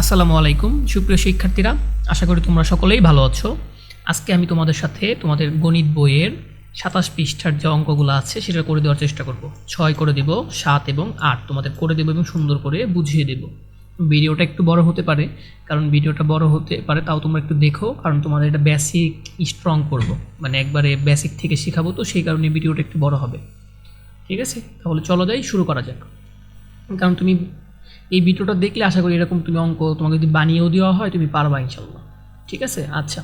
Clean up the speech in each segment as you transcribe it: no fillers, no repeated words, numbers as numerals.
আসসালামু আলাইকুম সুপ্রিয় শিক্ষার্থীরা, আশা করি তোমরা সকলেই ভালো আছো। আজকে আমি তোমাদের সাথে তোমাদের গণিত বইয়ের ২৭ পৃষ্ঠার যে অঙ্কগুলো আছে সেটা করে দেওয়ার চেষ্টা করব। ৬ করে দেব, ৭ এবং ৮ তোমাদের করে দেব এবং সুন্দর করে বুঝিয়ে দেব। ভিডিওটা একটু বড় হতে পারে, কারণ ভিডিওটা বড় হতে পারে, তাও তোমরা একটু দেখো, কারণ তোমাদের এটা বেসিক স্ট্রং করব, মানে একবারে বেসিক থেকে শেখাবো, তো সেই কারণে ভিডিওটা একটু বড় হবে। ঠিক আছে, তাহলে চলো যাই, শুরু করা যাক। কারণ তুমি এই ভিডিওটা দেখলে আশা করি এরকম তুমি অঙ্ক তোমাকে যদি বানিয়েও দেওয়া হয় তুমি পারবা ইনশাল্লাহ। ঠিক আছে, আচ্ছা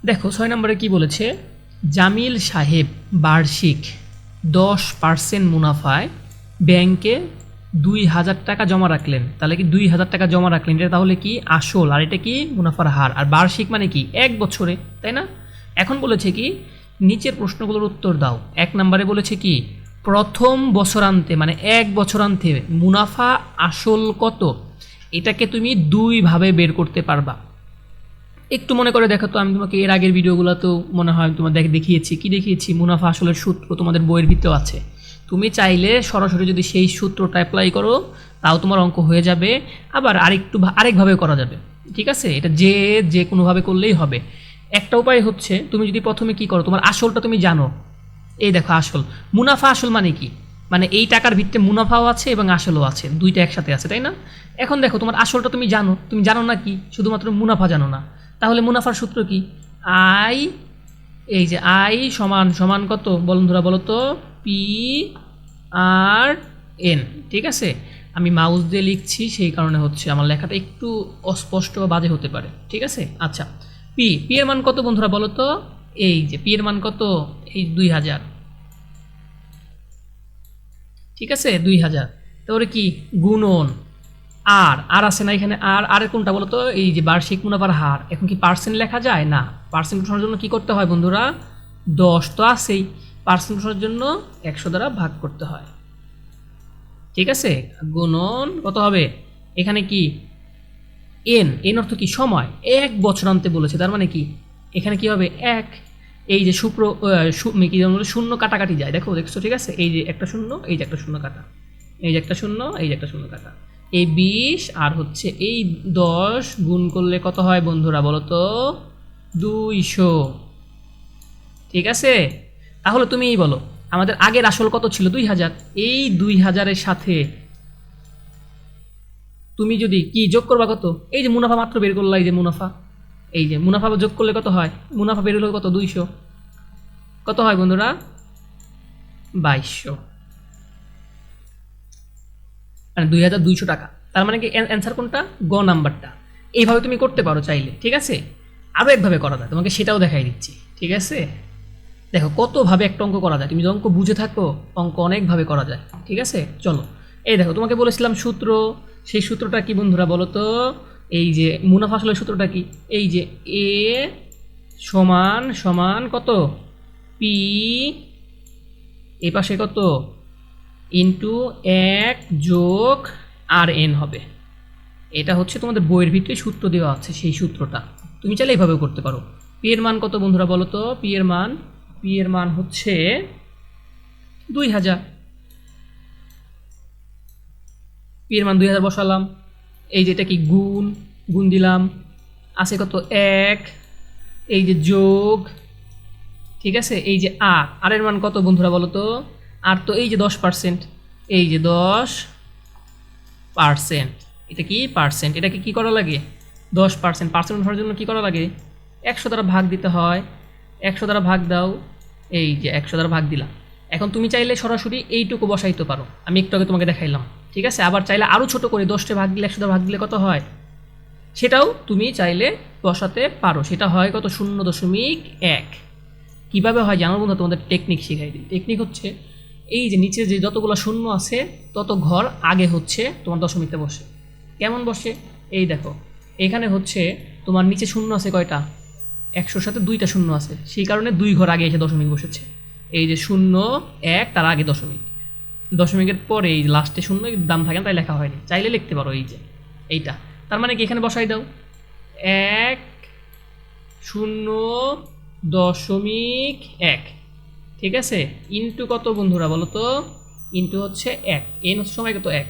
দেখো ৬ নম্বরে কি বলেছে, জামিল সাহেব বার্ষিক 10% মুনাফায় ব্যাংকে ২,০০০ টাকা জমা রাখলেন। তাহলে কি ২,০০০ টাকা জমা রাখলেন, এটা তাহলে কি আসল, আর এটা কি মুনাফার হার, আর বার্ষিক মানে কি ১ বছরে, তাই না? এখন বলেছে কি নিচের প্রশ্নগুলোর উত্তর দাও। ১ নম্বরে বলেছে কি প্রথম বছরান্তে মানে ১ বছরান্তে মুনাফা আসল কত, এটাকে তুমি দুইভাবে বের করতে পারবা। একটু মনে করে দেখো তো, আমি তোমাকে এর আগের ভিডিওগুলো তো মনে হয় তোমার দেখিয়েছি, কি দেখিয়েছি, মুনাফা আসলের সূত্র তোমাদের বইয়ের ভিতরেও আছে। তুমি চাইলে সরাসরি যদি সেই সূত্রটা অ্যাপ্লাই করো তাও তোমার অঙ্ক হয়ে যাবে, আবার আরেকভাবে করা যাবে। ঠিক আছে, এটা যে কোনোভাবে করলেই হবে। একটা উপায় হচ্ছে তুমি যদি প্রথমে কি করো, তোমার আসলটা তুমি জানো, এই দেখো আসল, মুনাফা আসল মানে কি, মানে এই টাকার ভিত্তিতে মুনাফাও আছে এবং আসলও আছে, দুইটা একসাথে আছে, তাই না? এখন দেখো তোমার আসলটা তুমি জানো না কি, শুধুমাত্র মুনাফা জানো না। তাহলে মুনাফার সূত্র কি, আই, এই যে আই সমান সমান কত বন্ধুরা বলো তো, পি আর এন। ঠিক আছে, আমি মাউস দিয়ে লিখছি সেই কারণে হচ্ছে আমার লেখাটা একটু অস্পষ্ট বা বাজে হতে পারে। ঠিক আছে, আচ্ছা পি এর মান কত বন্ধুরা বলো তো, এই যে পি এর মান কত, এই ২,০০০। ঠিক আছে, ২,০০০, তারপরে কি গুণন আর আছে না এখানে, আর কোনটা বলো তো, এই যে বার্ষিক মুনাফার হার। এখন কি পার্সেন্ট লেখা যায় না, পার্সেন্ট বসানোর জন্য কি করতে হয় বন্ধুরা, ১০ তো আছেই, পার্সেন্ট বসানোর জন্য ১০০ দ্বারা ভাগ করতে হয়। ঠিক আছে, গুণন কত হবে, এখানে কি এন অর্থ কি সময়, ১ বছরান্তে বলেছে, তার মানে কি এখানে কি হবে ১, এই যে কি শূন্য কাটাকাটি যায়, দেখছো? ঠিক আছে, এই যে একটা শূন্য, এই যে একটা শূন্য কাটা, এই যে একটা শূন্য, এই যে একটা শূন্য কাটা, এই ২০ আর হচ্ছে এই ১০ গুণ করলে কত হয় বন্ধুরা বলো তো, ২০০। ঠিক আছে, তাহলে তুমিই বলো আমাদের আগের আসল কত ছিল, ২,০০০। এই ২,০০০-এর সাথে তুমি যদি কি যোগ করবা কত, এই যে মুনাফা মাত্র বের করলা, এই যে মুনাফা, এই যে মুনাফা যোগ করলে কত হয়, মুনাফা বের হলো কত, ২০০, কত হয় বন্ধুরা ২,২০০, মানে ২,২০০ টাকা। তার মানে কি অ্যান্সার কোনটা, গ নাম্বারটা। এইভাবে তুমি করতে পারো চাইলে। ঠিক আছে, আরও একভাবে করা যায়, তোমাকে সেটাও দেখাই দিচ্ছি। ঠিক আছে, দেখো কতভাবে একটা অঙ্ক করা যায়, তুমি যদি অঙ্ক বুঝে থাকো অঙ্ক অনেকভাবে করা যায়। ঠিক আছে, চলো এই দেখো তোমাকে বলেছিলাম সূত্র, সেই সূত্রটা কি বন্ধুরা বলো তো, এই যে মুনাফা আসলের সূত্রটা কি, এই যে এ সমান সমান কত, পি এই পাশে কত ইন্টু ১ যোগ আর এন হবে। এটা হচ্ছে তোমাদের বইয়ের ভিতরে সূত্র দেওয়া আছে, সেই সূত্রটা তুমি চাইলে এইভাবেও করতে পারো। পি এর মান কত বন্ধুরা বলো তো, পি এর মান হচ্ছে ২,০০০। পি এর মান ২,০০০ বসালাম, এই যেটা কি গুণ দিলাম, আছে কত ১, এই যে যোগ, ঠিক আছে, এই যে আর এর মান কত বন্ধুরা বলো তো, আর তো এই যে ১০%, এই যে ১০%, এটা কি পার্সেন্ট, এটাকে কি করা লাগে ১০%, পার্সেন্ট হওয়ার জন্য কি করা লাগে ১০০ দ্বারা ভাগ দিতে হয়, ১০০ দ্বারা ভাগ দাও, এই যে ১০০ দ্বারা ভাগ দিলাম। এখন তুমি চাইলে সরাসরি এইটুকু বসাইতে পারো, আমি একটু আগে তোমাকে দেখাইলাম। ঠিক আছে, আবার চাইলে আরও ছোটো করে ১০টা ভাগ দিলে ১০০ দ্বারা ভাগ দিলে কত হয়, সেটাও তুমি চাইলে বসাতে পারো, সেটা হয় কত ০.১। কীভাবে হয় জানো বন্ধু, তোমাদের টেকনিক শিখাই দিই। টেকনিক হচ্ছে এই যে নিচে যে যতগুলো শূন্য আছে তত ঘর আগে হচ্ছে তোমার দশমিকটা বসে। কেমন বসে, এই দেখো এখানে হচ্ছে তোমার নিচে শূন্য আছে কয়টা, ১০০-র সাথে ২টা শূন্য আছে, সেই কারণে ২ ঘর আগে এসে দশমিক বসেছে। এই যে ০, ১ তার আগে দশমিক, দশমিকের পরে এই লাস্টে শূন্য দাম থাকে না, তাই লেখা হয়নি, চাইলে লিখতে পারো এই যে এইটা। তার মানে কি এখানে বসাই দাও ১.০.১, ঠিক আছে, ইন্টু কত বন্ধুরা বলো তো, ইন্টু হচ্ছে ১, এন হচ্ছে সময় কত ১,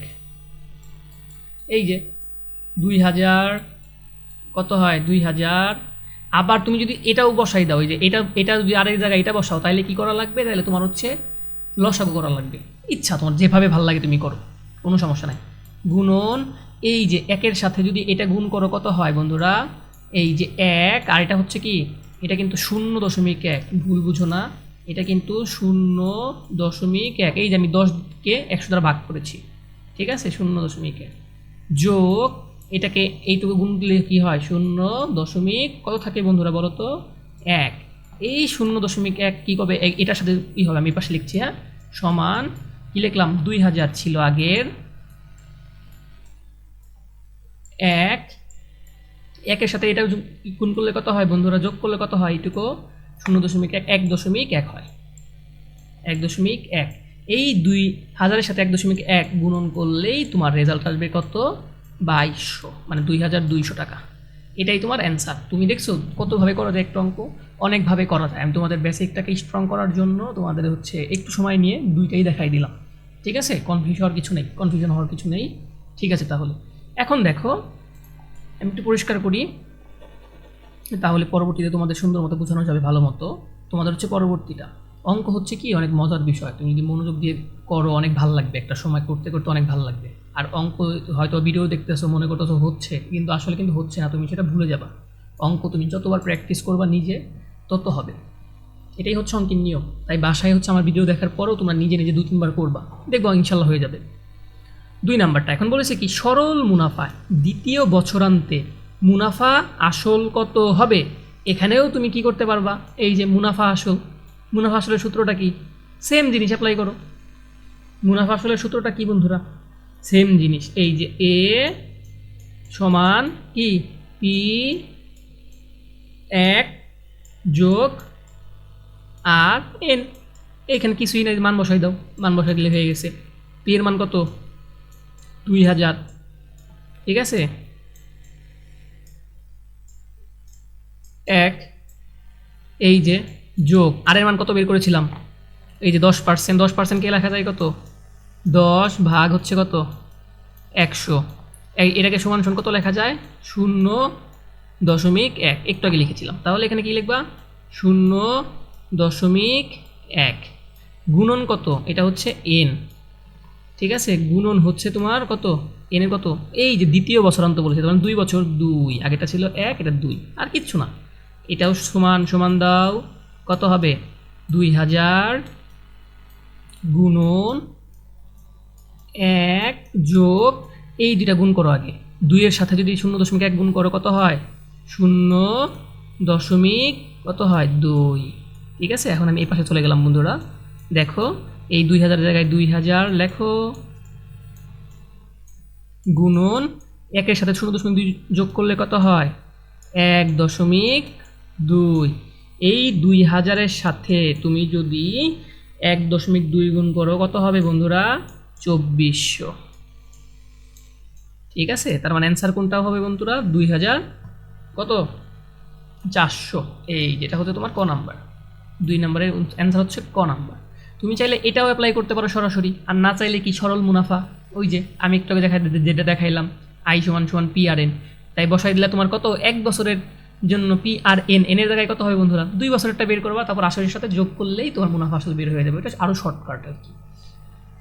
এই যে 2000 কত হয় 2000। আবার তুমি যদি এটাও বসাই দাও, এই যে এটা যদি আরেক জায়গায় এটা বসাও, তাহলে কি করা লাগবে, তাহলে তোমার হচ্ছে লসাগু করা লাগবে। ইচ্ছা তোমার যেভাবে ভালো লাগে তুমি করো, কোনো সমস্যা নাই। গুণন, এই যে একের সাথে যদি এটা গুণ করো কত হয় বন্ধুরা, এই যে 1, আর এটা হচ্ছে কি, এটা কিন্তু 0.1, ভুল বুঝো না, এটা কিন্তু 0.1। এই যে আমি 10কে 100 দ্বারা ভাগ করেছি, ঠিক আছে, 0.1 যোগ এটাকে এইটুকু গুণ দিলে কী হয়, 0. কত থাকে বন্ধুরা বলো তো, 1। এই 0.1 কী হবে, এটার সাথে কী হবে, আমি পাশে লিখছি, হ্যাঁ, সমান কী লিখলাম, 2000 ছিল আগের, 1 একের সাথে এটা গুণ করলে কত হয় বন্ধুরা, যোগ করলে কত হয়, এইটুকু 0.1 1.1 হয়, 1.1। এই 2000-এর সাথে 1.1 গুণন করলেই তোমার রেজাল্ট আসবে কত, 2200, মানে 2200 টাকা। এটাই তোমার অ্যান্সার। তুমি দেখছো কতভাবে করা যায় একটা অঙ্ক, অনেকভাবে করা যায়। আমি তোমাদের বেসিকটাকে স্ট্রং করার জন্য তোমাদের হচ্ছে একটু সময় নিয়ে দুইটাই দেখাই দিলাম, ঠিক আছে, কনফিউশন হওয়ার কিছু নেই, ঠিক আছে। তাহলে এখন দেখো আমি একটু পরিষ্কার করি, তাহলে পরবর্তীতে তোমাদের সুন্দর মতো বোঝানো যাবে ভালো মতো। তোমাদের হচ্ছে পরবর্তীটা অঙ্ক হচ্ছে কি অনেক মজার বিষয়, তুমি যদি মনোযোগ দিয়ে করো অনেক ভালো লাগবে, একটা সময় করতে করতে অনেক ভালো লাগবে। আর অঙ্ক হয়তো ভিডিও দেখতেছো মনে করতেছো হচ্ছে, কিন্তু আসলে কিন্তু হচ্ছে না, তুমি সেটা ভুলে যাবা। অঙ্ক তুমি যতবার প্র্যাকটিস করবা নিজে তত হবে, এটাই হচ্ছে অঙ্কের নিয়ম। তাই বাসায় হচ্ছে আমার ভিডিও দেখার পরেও তোমরা নিজে নিজে 2-3 বার করবা, দেখবো ইনশাল্লাহ হয়ে যাবে। 2 নাম্বারটা এখন বলেছে কি, সরল মুনাফা দ্বিতীয় বছরান্তে মুনাফা আসল কত হবে। এখানেও তুমি কি করতে পারবা, এই যে মুনাফা আসলের সূত্রটা কি, সেম জিনিস অ্যাপ্লাই করো। মুনাফা আসলের সূত্রটা কি বন্ধুরা, সেম জিনিস, এই যে এ সমান কি পি 1 যোগ আর এন। এখানে কিছুই নাই, মান বসাই দাও, মান বসাই দিলে হয়ে গেছে। পি এর মান কত, 2000, ঠিক আছে, 1, এই যে যোগ আর এর মান কত বের করেছিলাম, এই যে 10%, 10% কে লেখা যায় কত, 10 ভাগ হচ্ছে কত 100। এটাকে সমান সমান কত লেখা যায়, 0.1, একটু আগে লিখেছিলাম। তাহলে এখানে কি লিখবা, 0.1 গুণন কত, এটা হচ্ছে এন, ঠিক আছে, গুণন হচ্ছে তোমার কত, এন এর কত, এই যে দ্বিতীয় বছরান্ত বলেছে, তোমার 2 বছর 2, আগেটা ছিল 1, এটা 2, আর কিচ্ছু না। এটাও সমান সমান দাও, কত হবে 2000 গুণন 1 যোগ এই দুইটা গুণ করো আগে, 2 এর সাথে যদি 0.1 গুণ করো কত হয়, 0. কত হয় 2, ঠিক আছে। এখন আমি এই পাশে চলে গেলাম বন্ধুরা, দেখো এই 2000 জায়গায় 2000 লেখো, গুণন 1 এর সাথে 0.2 যোগ করলে কত হয় 1.2। এই 2000-এর সাথে তুমি যদি 1.2 গুণ করো কত হবে বন্ধুরা, 2400, ঠিক আছে। তার মানে অ্যান্সার কোনটা হবে বন্ধুরা, 2000 কত 400, এই যেটা হচ্ছে তোমার ক নাম্বার। 2 নম্বরের অ্যান্সার হচ্ছে ক নাম্বার। তুমি চাইলে এটাও অ্যাপ্লাই করতে পারো সরাসরি, আর না চাইলে কি সরল মুনাফা, ওই যে আমি একটু আগে যেটা দেখাইলাম, আই সমান সমান পি আর এন, তাই বসাই দিলে তোমার কত 1 বছরের জন্য পি আর এন, এনের জায়গায় কত হবে বন্ধুরা, 2 বছরেরটা বের করবা, তারপর আসলের সাথে যোগ করলেই তোমার মুনাফা আসল বের হয়ে যাবে। এটা আরও শর্টকাট আর কি,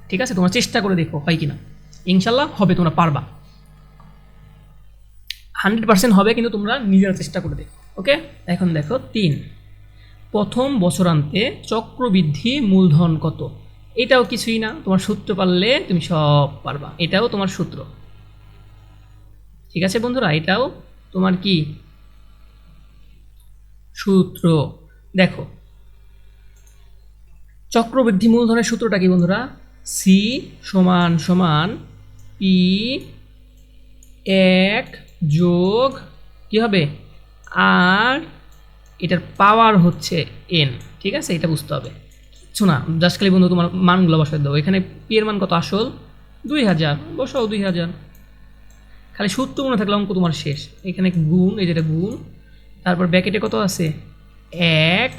ঠিক আছে। তোমরা চেষ্টা করে দেখো হয় কিনা, ইনশাল্লাহ হবে, তোমরা পারবা, 100% হবে, কিন্তু তোমরা নিজেরা চেষ্টা করে দেখো, ওকে। এখন দেখো 3, প্রথম বছরান্তে চক্রবৃদ্ধি মূলধন কত। এটাও কিছুই না, তোমার সূত্র পারলে তুমি সব পারবা, এটাও তোমার সূত্র, ঠিক আছে বন্ধুরা, এটাও তোমার কি সূত্র। দেখো চক্রবৃদ্ধি মূলধনের সূত্রটা কি বন্ধুরা, সি সমান সমান পি 1 যোগ কি হবে আর এটার পাওয়ার হচ্ছে এন, ঠিক আছে, এটা বুঝতে হবে, কিছু না, জাস্ট খালি বন্ধু তোমার মানগুলো বসাই দাও। এখানে পি এর মান কত আসল 2000, বসাও 2000, খালি সূত্র মনে থাকলে অঙ্ক তোমার শেষ। এখানে গুণ, এই যেটা গুণ, তারপর ব্যাকেটে কত আছে 1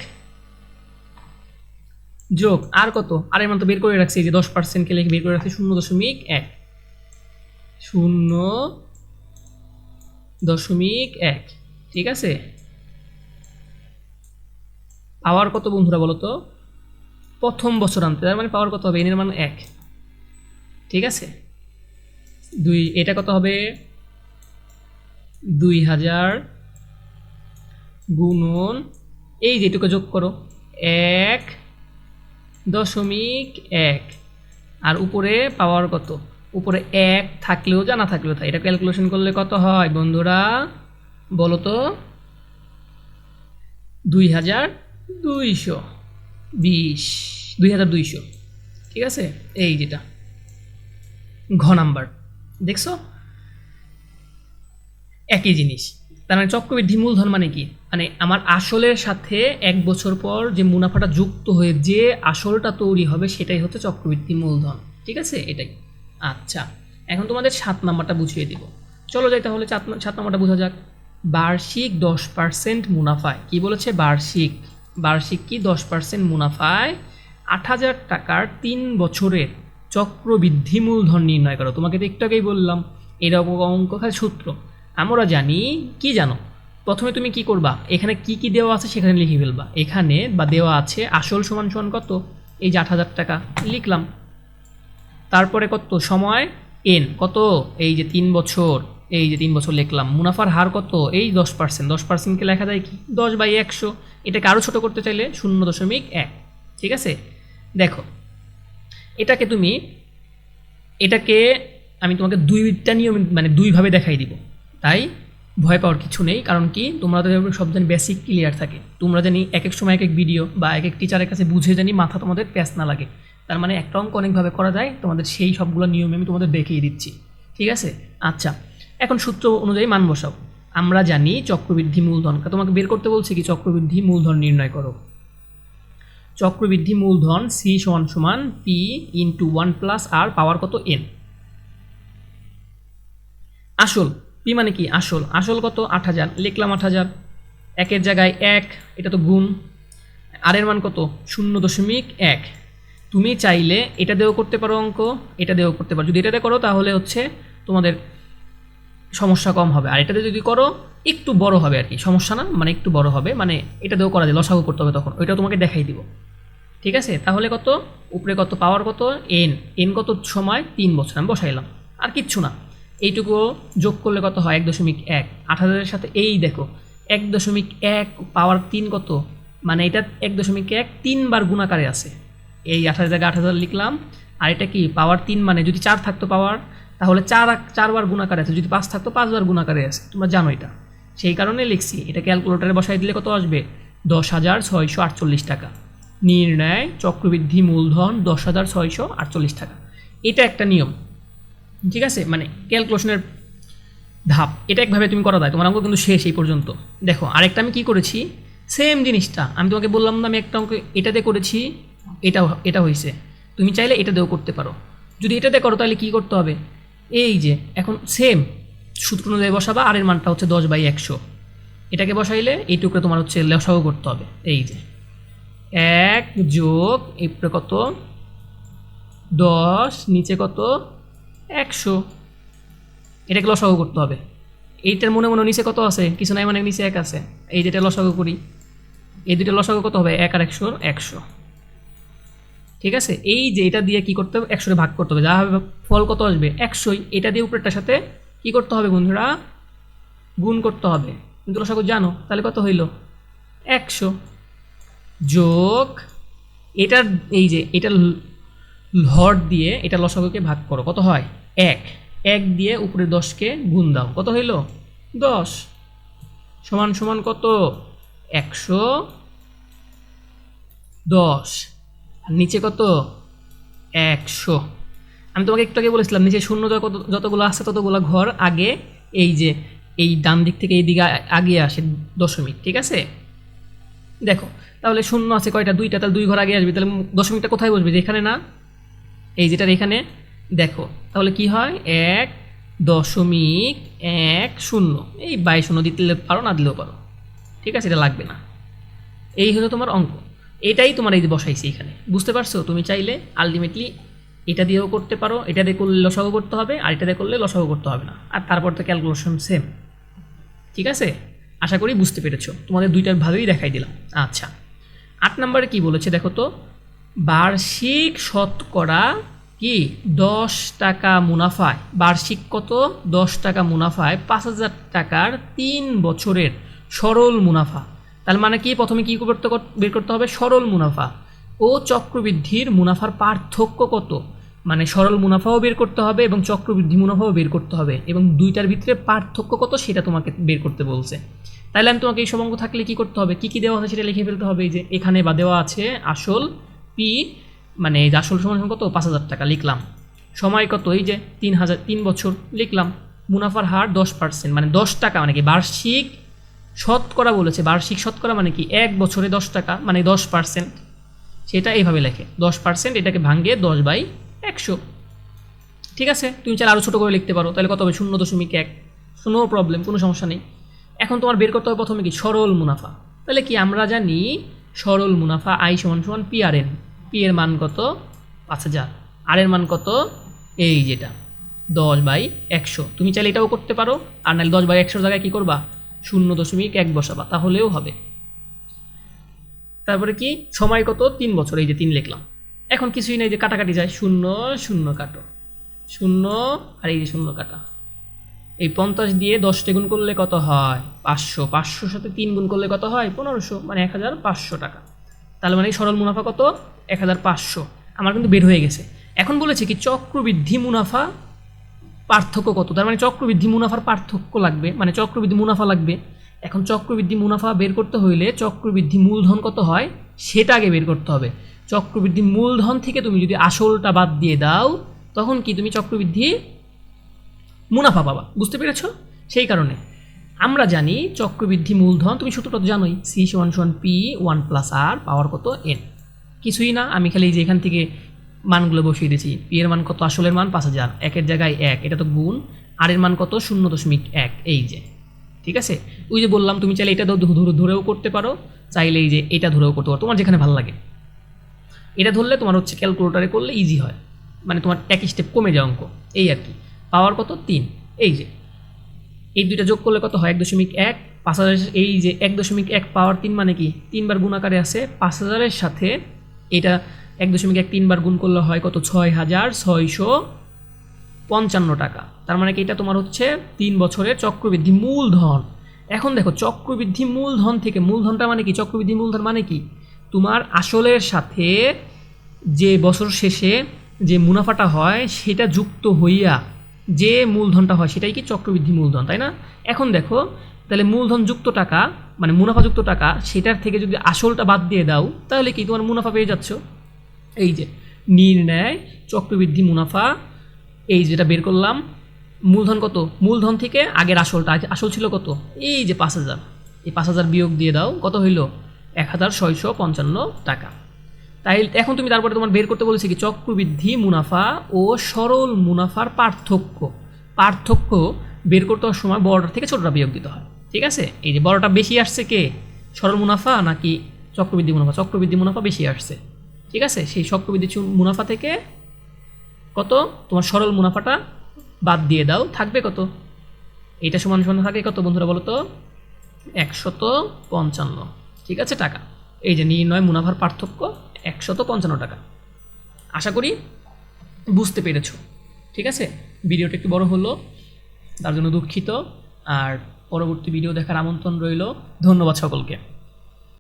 যোগ আর কত, আর এর মান তো বের করে রাখছি, এই যে 10% কে লিখে বের করে রাখছি 0.1, 1.1। ঠিক আছে, পাওয়ার কত বন্ধুরা বলো তো? প্রথম বছর আনতে, তার মানে পাওয়ার কত হবে? এন এর মান 1। ঠিক আছে, 2, এটা কত হবে? 2000 গুণন এই যেটুকু যোগ করো 1.1, আর উপরে পাওয়ার কত? উপরে 1 থাকলেও যা না থাকলেও তাই। এটা ক্যালকুলেশন করলে কত হয় বন্ধুরা বলো তো? 2220, 2200। ঠিক আছে, এই যেটা ঘ নাম্বার, দেখছো একই জিনিস। তার মানে চক্রবৃদ্ধি মূলধন মানে কি? মানে আমার আসলের সাথে 1 বছর পর যে মুনাফাটা যুক্ত হয়ে যে আসলটা তৈরি হবে সেটাই হচ্ছে চক্রবৃদ্ধি মূলধন। ঠিক আছে, এটাই। আচ্ছা, এখন তোমাদের 7 নাম্বারটা বুঝিয়ে দিব। চলো যাই তাহলে 7 নাম্বারটা বোঝা যাক। বার্ষিক 10% মুনাফায়, কি বলেছে? বার্ষিক কি 10% মুনাফায় 8,000 টাকার 3 বছরের চক্রবৃদ্ধি মূলধন নির্ণয় করো। তোমাকে তো একটু আগেই বললাম এরকম অঙ্ক খালি সূত্র আমরা জানি। কি জানো? প্রথমে তুমি কি করবা? এখানে কি কি দেওয়া আছে সেখানে লিখে ফেলবা। এখানে বা দেওয়া আছে আসল সমান সমান কত? এই যে 8,000 টাকা লিখলাম। তারপরে কত সময়? এন কত? এই যে 3 বছর, এই যে 3 বছর লিখলাম। মুনাফার হার কত? এই 10%। 10%কে লেখা যায় কি? 10/100। এটাকে আরও ছোটো করতে চাইলে 0.1। ঠিক আছে, দেখো এটাকে আমি তোমাকে দুইটা নিয়ম মানে দুইভাবে দেখাই দিব। তাই ভয় পাওয়ার কিছু নেই। কারণ কি, তোমরা তো সব জানি বেসিক ক্লিয়ার থাকে। তোমরা জানি এক এক সময় এক এক ভিডিও বা এক এক টিচারের কাছে বুঝে জানি মাথা তোমাদের প্যাচ না লাগে। তার মানে একটা অঙ্ক অনেকভাবে করা যায়, তোমাদের সেই সবগুলো নিয়ম আমি তোমাদের দেখিয়ে দিচ্ছি। ঠিক আছে, আচ্ছা এখন সূত্র অনুযায়ী মান বসাও। আমরা জানি চক্রবৃদ্ধি মূলধন, তোমাকে বের করতে বলছি কি? চক্রবৃদ্ধি মূলধন নির্ণয় করো। চক্রবৃদ্ধি মূলধন সি সমান সমান পি ইন্টু 1+r পাওয়ার কত? এন। আসল পি মানে কি? আসল কত? 8,000 লিখলাম। 8,000 একের জায়গায় 1, এটা তো গুণ। আর এর মান কত? 0.1। তুমি চাইলে এটা দিয়েও করতে পারো অঙ্ক, এটা দিয়েও করতে পারো। যদি এটাতে করো তাহলে হচ্ছে তোমাদের সমস্যা কম হবে, আর এটাতে যদি করো একটু বড় হবে আর কি। সমস্যা না, মানে একটু বড় হবে, মানে এটা দিয়েও করা যায়, লসাগু করতে হবে তখন, ওইটা তোমাকে দেখাই দিব। ঠিক আছে, তাহলে কত? উপরে কত? পাওয়ার কত? এন কত? সময় 3 বছর আমি বসাইলাম, আর কিচ্ছু না। এইটুকু যোগ করলে কত হয়? 1.1। 8,000-এর সাথে এই দেখো 1.1 পাওয়ার 3 কত? মানে এটা 1.1 3বার গুণাকারে আছে। এই 8,000 জায়গায় 8,000 লিখলাম। আর এটা কি? পাওয়ার 3, মানে যদি 4 থাকতো পাওয়ার, তাহলে 4বার গুণাকারে আছে। যদি 5 থাকতো 5বার গুণাকারে আছে। তোমরা জানো এটা, সেই কারণে লিখছি। এটা ক্যালকুলেটারে বসাই দিলে কত আসবে? 10,648 টাকা। নির্ণয় চক্রবৃদ্ধি মূলধন 10,648 টাকা। এটা একটা নিয়ম। ঠিক আছে, মানে ক্যালকুলেশনের ধাপ এটা একভাবে তুমি করা যায়। তোমার অঙ্ক কিন্তু শেষ এই পর্যন্ত। দেখো আরেকটা আমি কি করেছি, সেম জিনিসটা আমি তোমাকে বললাম না, আমি একটা অঙ্ক এটাতে করেছি, এটা হয়েছে। তুমি চাইলে এটা দিয়েও করতে পারো। যদি এটাতে করো তাহলে কি করতে হবে? এই যে এখন সেম সূত্র অনুযায়ী বসাবা। আর এর মানটা হচ্ছে 10/100। এটাকে বসাইলে এইটুকু তোমার হচ্ছে লসাগু করতে হবে। এই যে 1 যোগ এরপরে কত? 10, নিচে কত? 100। এটাকে লসাগু করতে হবে। এইটার মনে মনে নিচে কত আছে? কিছু নাই, মানে নিচে 1 আছে। এই যেটা লসাগু করি, এই দুইটা লসাগু কত হবে? 1 আর 100। ঠিক আছে, এই যে এটা দিয়ে কি করতে হবে? 100 ভাগ করতে হবে, যা হবে ফল কত আসবে? 100। এটা দিয়ে উপরেরটার সাথে কি করতে হবে বন্ধুরা? গুণ করতে হবে। কিন্তু লসাগু জানো, তাহলে কত হইল? 100 যোগ এটার, এই যে এটা হর দিয়ে এটা লসাগুকে ভাগ করো, কত হয়? 1 দিয়ে উপরে 10কে গুণ দাও, কত হইল? 10 সমান সমান কত? 110। আর নিচে কত? 100। আমি তোমাকে একটু আগে বলেছিলাম নিচে শূন্য যতগুলো আছে ততগুলো ঘর আগে, এই যে এই ডান দিক থেকে এই দিকে আগে আসে দশমিক। ঠিক আছে, দেখো তাহলে শূন্য আছে কয়টা? 2টা, তাহলে 2 ঘর আগে আসবে। তাহলে দশমিকটা কোথায় বসবে? যেখানে না, এই যেটার এখানে। দেখো তাহলে কি হয়? 1.10। এই 22 দিতে পারো, না দিলেও পারো। ঠিক আছে, এটা লাগবে না। এই হলো তোমার অঙ্ক। এটাই তোমার এই যে বসাইছি এখানে, বুঝতে পারছো? তুমি চাইলে আলটিমেটলি এটা দিয়েও করতে পারো, এটা দিয়ে করলে লসাগু করতে হবে, আর এটা দিয়ে করলে লসাগু করতে হবে না। আর তারপর তো ক্যালকুলেশন সেম। ঠিক আছে, আশা করি বুঝতে পেরেছো। তোমাদের দুইটার ভাবেই দেখাই দিলাম। আচ্ছা, 8 নম্বরে কি বলেছে দেখো তো, বার্ষিক শতকরা কি 10 টাকা মুনাফায়, বার্ষিক কত 10 টাকা মুনাফায় 5,000 টাকার 3 বছরের সরল মুনাফা। তার মানে কি, প্রথমে কি বের করতে হবে, সরল মুনাফা ও চক্রবৃদ্ধির মুনাফার পার্থক্য কত, মানে সরল মুনাফাও বের করতে হবে এবং চক্রবৃদ্ধি মুনাফাও বের করতে হবে, এবং দুইটার ভিতরে পার্থক্য কত সেটা তোমাকে বের করতে বলছে। তাহলে আমি তোমাকে এই সব অঙ্ক থাকলে কি করতে হবে, কি দেওয়া আছে সেটা লিখে ফেলতে হবে। এই যে এখানে বা দেওয়া আছে আসল পি, মানে এই যে আসল সমান কত 5,000 টাকা লিখলাম, সময় কত এই যে 3 বছর লিখলাম, মুনাফার হার 10%, মানে 10 টাকা, মানে কি বার্ষিক শতকরা বলেছে, বার্ষিক শতকরা মানে কি 1 বছরে 10 টাকা, মানে 10%, সেটা এইভাবে লেখে 10%, এটাকে ভাঙে 10/100। ঠিক আছে, তুমি চাইলে আরও ছোটো করে লিখতে পারো, তাহলে কত হবে 0.1, নো প্রবলেম, কোনো সমস্যা নেই। এখন তোমার বের করতে হবে প্রথমে কি সরল মুনাফা। তাহলে কি আমরা জানি সরল মুনাফা আই সমান সমান পি আর এন, পি এর মান কত 5,000, আর এর মান কত এই যেটা 10/100। তুমি চাইলে এটাও করতে পারো, আর নাহলে 10/100 জায়গায় কী করবা 0.1 বসাবা, তাহলেও হবে। তারপরে কি সময় কত 3 বছর, এই যে 3 লিখলাম। এখন কিছুই নেই, যে কাটাকাটি যায়, 0 0 কাটো, 0 আর এই যে 0 কাটা, এই 50 দিয়ে 10 গুণ করলে কত হয় 500, 500 সাথে 3 গুণ করলে কত হয় 1500, মানে 1,500 টাকা। তাহলে মানে সরল মুনাফা কত 1,500, আমার কিন্তু বের হয়ে গেছে। এখন বলেছে কি চক্রবৃদ্ধি মুনাফা পার্থক্য কত, তার মানে চক্রবৃদ্ধি মুনাফার পার্থক্য লাগবে, মানে চক্রবৃদ্ধি মুনাফা লাগবে। এখন চক্রবৃদ্ধি মুনাফা বের করতে হইলে চক্রবৃদ্ধি মূলধন কত হয় সেটা আগে বের করতে হবে। চক্রবৃদ্ধি মূলধন থেকে তুমি যদি আসলটা বাদ দিয়ে দাও, তখন কি তুমি চক্রবৃদ্ধি মুনাফা পাবা, বুঝতে পেরেছো? সেই কারণে আমরা জানি চক্রবৃদ্ধি মূলধন, তুমি সূত্রটা তো জানোই, সি সমান সমান পি 1+r পাওয়ার কত এন, কিছুই না, আমি খালি যে এখান থেকে মানগুলো বসিয়ে দিয়েছি। পি এর মান কত, আসলের মান 5,000, একের জায়গায় 1, এটা তো গুণ, আর এর মান কত 0.1, এই যে। ঠিক আছে, ওই যে বললাম তুমি চাইলে এটা ধরেও করতে পারো, চাইলে এই যে এটা ধরেও করতে পারো, তোমার যেখানে ভালো লাগে। এটা ধরলে তোমার হচ্ছে ক্যালকুলেটারে করলে ইজি হয়, মানে তোমার এক স্টেপ কমে যায় অঙ্ক, এই আর কি। পাওয়ার কত 3, এই যে এই দুইটা যোগ করলে কত হয় 1.1, 5,000, এই যে 1.1 পাওয়ার 3 মানে কি 3 বার গুণ আকারে আছে, 5,000-এর সাথে এটা 1.1 3 বার গুণ করলে হয় কত 6,655 টাকা। তার মানে কি এটা তোমার হচ্ছে 3 বছরের চক্রবৃদ্ধি মূলধন। এখন দেখো চক্রবৃদ্ধি মূলধন থেকে, মূলধনটা মানে কি, চক্রবৃদ্ধি মূলধন মানে কি তোমার আসলের সাথে যে বছর শেষে যে মুনাফাটা হয় সেটা যুক্ত হইয়া যে মূলধনটা হয় সেটাই কি চক্রবৃদ্ধি মূলধন, তাই না? এখন দেখো তাহলে মূলধন যুক্ত টাকা মানে মুনাফাযুক্ত টাকা, সেটার থেকে যদি আসলটা বাদ দিয়ে দাও তাহলে কি তোমার মুনাফা পেয়ে যাচ্ছ। এই যে নির্ণয় চক্রবৃদ্ধি মুনাফা, এই যেটা বের করলাম, মূলধন কত, মূলধন থেকে আগের আসলটা, আসল ছিল কত এই যে 5,000, এই 5,000 বিয়োগ দিয়ে দাও, কত হইল 1,655 টাকা। তাই এখন তুমি তারপরে তোমার বের করতে বলেছি কি চক্রবৃদ্ধি মুনাফা ও সরল মুনাফার পার্থক্য। পার্থক্য বের করতে হওয়ার সময় বড়টার থেকে ছোটটা বিয়োগ দিতে হয়। ঠিক আছে, এই যে বড়টা বেশি আসছে কে, সরল মুনাফা নাকি চক্রবৃদ্ধি মুনাফা, চক্রবৃদ্ধি মুনাফা বেশি আসছে। ঠিক আছে, সেই চক্রবৃদ্ধি মুনাফা থেকে কত তোমার সরল মুনাফাটা বাদ দিয়ে দাও, থাকবে কত, এইটা সমান সমান থাকে কত বন্ধুরা বলো তো 155। ঠিক আছে টাকা, এই যে নির্ণয় মুনাফার পার্থক্য 155 টাকা। আশা করি বুঝতে পেরেছো। ঠিক আছে, ভিডিওটা একটু বড় হলো তার জন্য দুঃখিত, আর পরবর্তী ভিডিও দেখার আমন্ত্রণ রইল। ধন্যবাদ সকলকে।